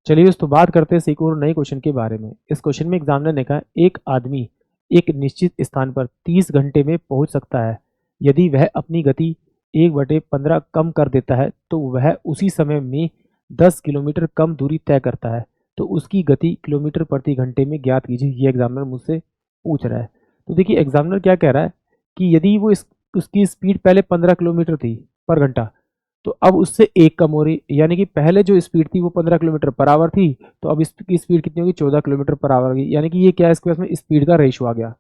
चलिए दोस्तों बात करते हैं एक और नए क्वेश्चन के बारे में। इस क्वेश्चन में एग्जामिनर ने कहा एक आदमी एक निश्चित स्थान पर 30 घंटे में पहुंच सकता है। यदि वह अपनी गति 1/15 कम कर देता है तो वह उसी समय में 10 किलोमीटर कम दूरी तय करता है। तो उसकी गति किलोमीटर प्रति घंटे में ज्ञात कीजिए। ये एग्जामिनर मुझसे पूछ रहा है। तो देखिए एग्जामिनर क्या कह रहा है कि यदि वो उसकी स्पीड पहले 15 किलोमीटर थी पर घंटा, तो अब उससे एक कम हो रही, यानी कि पहले जो स्पीड थी वो 15 किलोमीटर पर आवर थी, तो अब इसकी स्पीड कितनी होगी 14 किलोमीटर पर आवर होगी। यानी कि ये क्या है, इसके पास में स्पीड का रेशो आ गया।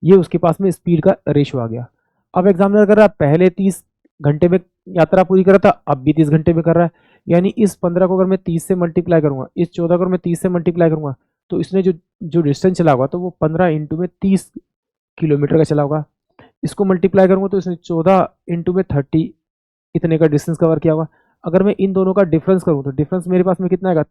ये उसके पास में स्पीड का रेशो आ गया। अब एग्जामिनर कर रहा है पहले 30 घंटे में यात्रा पूरी कर रहा था, अब भी 30 घंटे में कर रहा है। यानी इस 15 को अगर मैं 30 से मल्टीप्लाई करूंगा, इस 14 को अगर मैं 30 से मल्टीप्लाई करूंगा, तो इसने जो जो डिस्टेंस चला होगा तो वो 15 इंटू में 30 किलोमीटर का चला होगा। इसको मल्टीप्लाई करूंगा तो इसने 14 इंटू में 30 इतने का डिस्टेंस कवर किया होगा। अगर मैं इन दोनों का डिफरेंस करूँ तो डिफरेंस मेरे पास में कितना आएगा,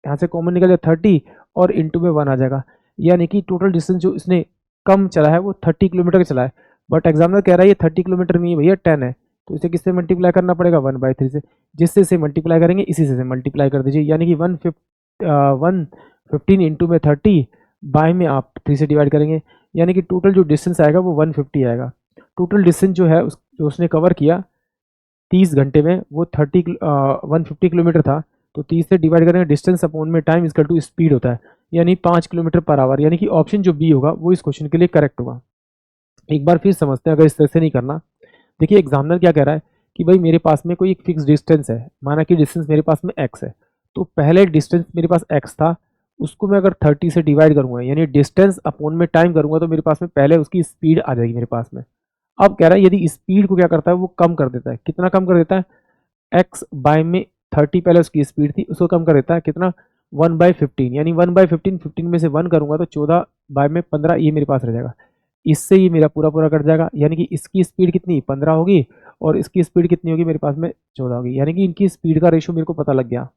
यहाँ से कॉमन निकल जाए 30 और इंटू में 1 आ जाएगा। यानी कि टोटल डिस्टेंस जो इसने कम चला है वो 30 किलोमीटर का चला है। बट एग्जामिनर कह रहा है ये 30 किलोमीटर नहीं है भैया, 10 है। तो इसे किससे मल्टीप्लाई करना पड़ेगा, 1/3 से। जिससे इसे मल्टीप्लाई करेंगे इसी से मल्टीप्लाई कर दीजिए। यानी कि 115 इंटू में 30 बाय में आप 3 से डिवाइड करेंगे। यानी कि टोटल जो डिस्टेंस आएगा वो 150 आएगा। टोटल डिस्टेंस जो है जो उसने कवर किया 30 घंटे में वो 150 किलोमीटर था। तो 30 से डिवाइड करेंगे डिस्टेंस अपॉन में टाइम इक्वल टू स्पीड होता है, यानी 5 किलोमीटर पर आवर। यानी कि ऑप्शन जो बी होगा वो इस क्वेश्चन के लिए करेक्ट होगा। एक बार फिर समझते हैं, अगर इस तरह से नहीं करना। देखिए एग्जामिनर क्या कह रहा है कि भाई मेरे पास में कोई एक फिक्स डिस्टेंस है, माना कि डिस्टेंस मेरे पास में एक्स है। तो पहले डिस्टेंस मेरे पास एक्स था, उसको मैं अगर 30 से डिवाइड करूंगा यानी डिस्टेंस अपॉन में टाइम करूंगा, तो मेरे पास में पहले उसकी स्पीड आ जाएगी मेरे पास में। अब कह रहा है यदि स्पीड को क्या करता है वो कम कर देता है। कितना कम कर देता है, एक्स बाय में 30 पहले उसकी स्पीड थी उसको कम कर देता है कितना, 1/15। यानी 1/15, 15 में से 1 करूंगा तो 14 बाय में 15 ये मेरे पास रह जाएगा। इससे ये मेरा पूरा पूरा कट जाएगा। यानी कि इसकी स्पीड कितनी 15 होगी और इसकी स्पीड कितनी होगी मेरे पास में 14 होगी। यानी कि इनकी स्पीड का रेशो मेरे को पता लग गया,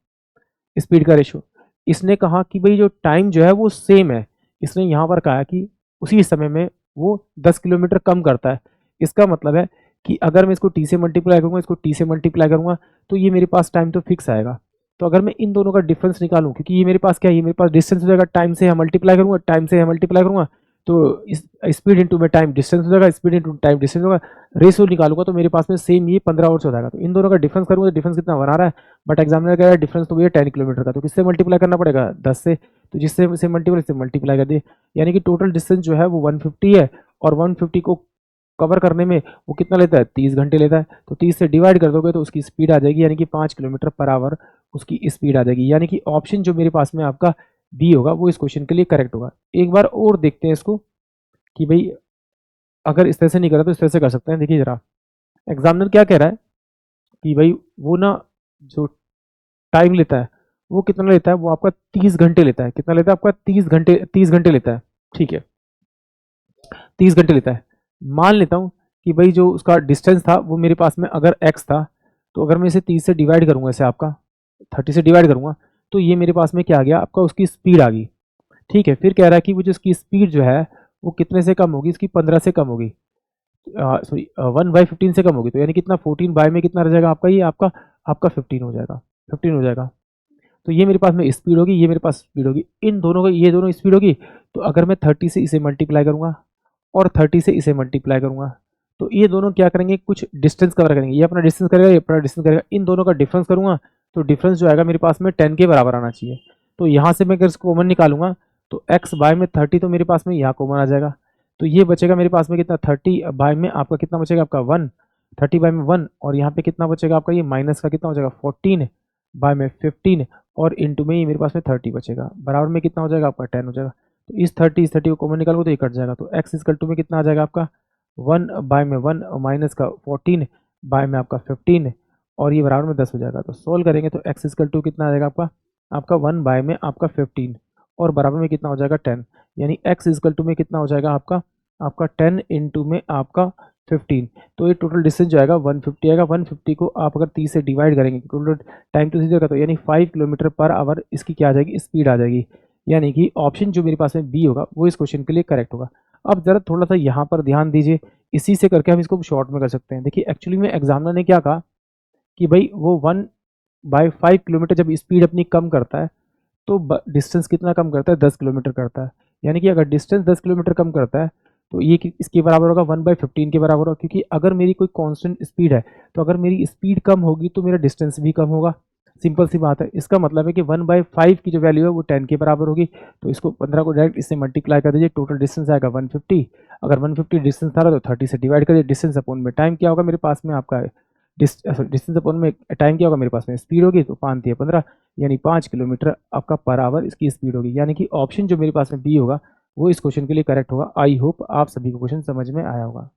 स्पीड का रेशो। इसने कहा कि भाई जो टाइम जो है वो सेम है। इसने यहाँ पर कहा कि उसी समय में वो 10 किलोमीटर कम करता है। इसका मतलब है कि अगर मैं इसको टी से मल्टीप्लाई करूंगा, इसको टी से मल्टीप्लाई करूंगा, तो ये मेरे पास टाइम तो फिक्स आएगा। तो अगर मैं इन दोनों का डिफरेंस निकालूं, क्योंकि ये मेरे पास क्या है, ये मेरे पास डिस्टेंस हो जाएगा, टाइम से मल्टीप्लाई करूंगा, टाइम से मल्टीप्लाई करूंगा, तो इस स्पीड इंटू में टाइम डिस्टेंस हो जाएगा, स्पीड इंटू टाइम डिस्टेंस होगा। रेशियो निकालूंगा तो मेरे पास में सेम ये 15 और 14 का। तो इन दोनों का डिफरेंस करूंगा तो डिफरेंस कितना बना रहा है, बट एग्जामिनर कह रहा है डिफरेंस तो भैया 10 किलोमीटर का। तो किससे मल्टीप्लाई करना पड़ेगा, 10 से। तो जिससे से मल्टीप्लाई कर दिए। यानी कि टोटल डिस्टेंस जो है वो 150 है, और 150 को कवर करने में वो कितना लेता है, 30 घंटे लेता है। तो 30 से डिवाइड कर दोगे तो उसकी स्पीड आ जाएगी, यानी कि 5 किलोमीटर पर आवर उसकी स्पीड आ जाएगी। यानी कि ऑप्शन जो मेरे पास में आपका बी होगा वो इस क्वेश्चन के लिए करेक्ट होगा। एक बार और देखते हैं इसको कि भाई अगर इस तरह से नहीं करा तो इस तरह से कर सकते हैं। देखिए जरा एग्जामिनर क्या कह रहा है कि भाई वो ना जो टाइम लेता है वो कितना लेता है, वो आपका 30 घंटे लेता है। कितना लेता है आपका, 30 घंटे लेता है। ठीक है, 30 घंटे लेता है। मान लेता हूँ कि भाई जो उसका डिस्टेंस था वो मेरे पास में अगर एक्स था, तो अगर मैं इसे 30 से डिवाइड करूंगा, इसे आपका 30 से डिवाइड करूंगा, तो ये मेरे पास में क्या आ गया आपका, उसकी स्पीड आ गई। ठीक है, फिर कह रहा है कि वो जो उसकी स्पीड जो है वो कितने से कम होगी, इसकी 15 से कम होगी, सॉरी 1/15 से कम होगी। तो यानी कितना 14 बाय में कितना रह जाएगा आपका, ये आपका आपका 15 हो जाएगा, 15 हो जाएगा। तो ये मेरे पास में स्पीड होगी, ये मेरे पास स्पीड होगी, इन दोनों का ये दोनों स्पीड होगी। तो अगर मैं 30 से इसे मल्टीप्लाई करूंगा और 30 से इसे मल्टीप्लाई करूंगा, तो ये दोनों क्या करेंगे, कुछ डिस्टेंस कवर करेंगे। ये अपना डिस्टेंस करेगा, ये अपना डिस्टेंस करेगा। इन दोनों का डिफरेंस करूंगा तो डिफरेंस जो आएगा मेरे पास में 10 के बराबर आना चाहिए। तो यहाँ से मैं अगर इसको कॉमन निकालूंगा तो एक्स बाय में 30 तो मेरे पास में यहाँ कॉमन आ जाएगा। तो ये बचेगा मेरे पास में कितना, 30 बाय में आपका कितना बचेगा, आपका 1, 30 बाय में 1, और यहाँ पे कितना बचेगा आपका, ये माइनस का कितना हो जाएगा 14 बाय में 15, और इंटू में ये मेरे पास में 30 बचेगा, बराबर में कितना हो जाएगा आपका 10 हो जाएगा। तो इस 30 को कॉमन निकालोगे तो ये कट जाएगा। तो एक्स इक्वल टू में कितना आ जाएगा आपका 1 बाय में 1 माइनस का 14 बाय में आपका 15, और ये बराबर में 10 हो जाएगा। तो सोल्व करेंगे तो एक्स इक्वल टू कितना आ जाएगा आपका, आपका 1 बाय में आपका 15 और बराबर में कितना हो जाएगा 10। यानी एक्स इक्वल टू में कितना हो जाएगा आपका आपका 10 इंटू में आपका 15। तो ये टोटल डिस्टेंस जो आएगा 150 आएगा। 150 को आप अगर 30 से डिवाइड करेंगे, टोटल टाइम तो सीधे तो यानी 5 किलोमीटर पर आवर इसकी क्या आ जाएगी, स्पीड आ जाएगी। यानी कि ऑप्शन जो मेरे पास में बी होगा वो इस क्वेश्चन के लिए करेक्ट होगा। अब जरा थोड़ा सा यहाँ पर ध्यान दीजिए, इसी से करके हम इसको शॉर्ट में कर सकते हैं। देखिए एक्चुअली में एग्जामिनर ने क्या कहा कि भाई वो 1/5 किलोमीटर जब स्पीड अपनी कम करता है तो डिस्टेंस कितना कम करता है, 10 किलोमीटर करता है। यानी कि अगर डिस्टेंस 10 किलोमीटर कम करता है तो ये इसके बराबर होगा 1/15 के बराबर होगा, क्योंकि अगर मेरी कोई कांस्टेंट स्पीड है तो अगर मेरी स्पीड कम होगी तो मेरा डिस्टेंस भी कम होगा। सिंपल सी बात है। इसका मतलब है कि 1/5 की जो वैल्यू है वो 10 के बराबर होगी। तो इसको 15 को डायरेक्ट इससे मल्टीप्लाई कर दीजिए, टोटल डिस्टेंस आएगा 150। अगर 150 डिस्टेंस आ रहा है तो 30 से डिवाइड करिए। डिस्टेंस अपॉन में टाइम क्या होगा मेरे पास में, आपका डिस्टेंस अपॉन में टाइम क्या होगा मेरे पास में, स्पीड होगी। तो 5 दिए 15, यानी 5 किलोमीटर आपका पर आवर इसकी स्पीड होगी। यानी कि ऑप्शन जो मेरे पास में बी होगा वो इस क्वेश्चन के लिए करेक्ट होगा। आई होप आप सभी को क्वेश्चन समझ में आया होगा।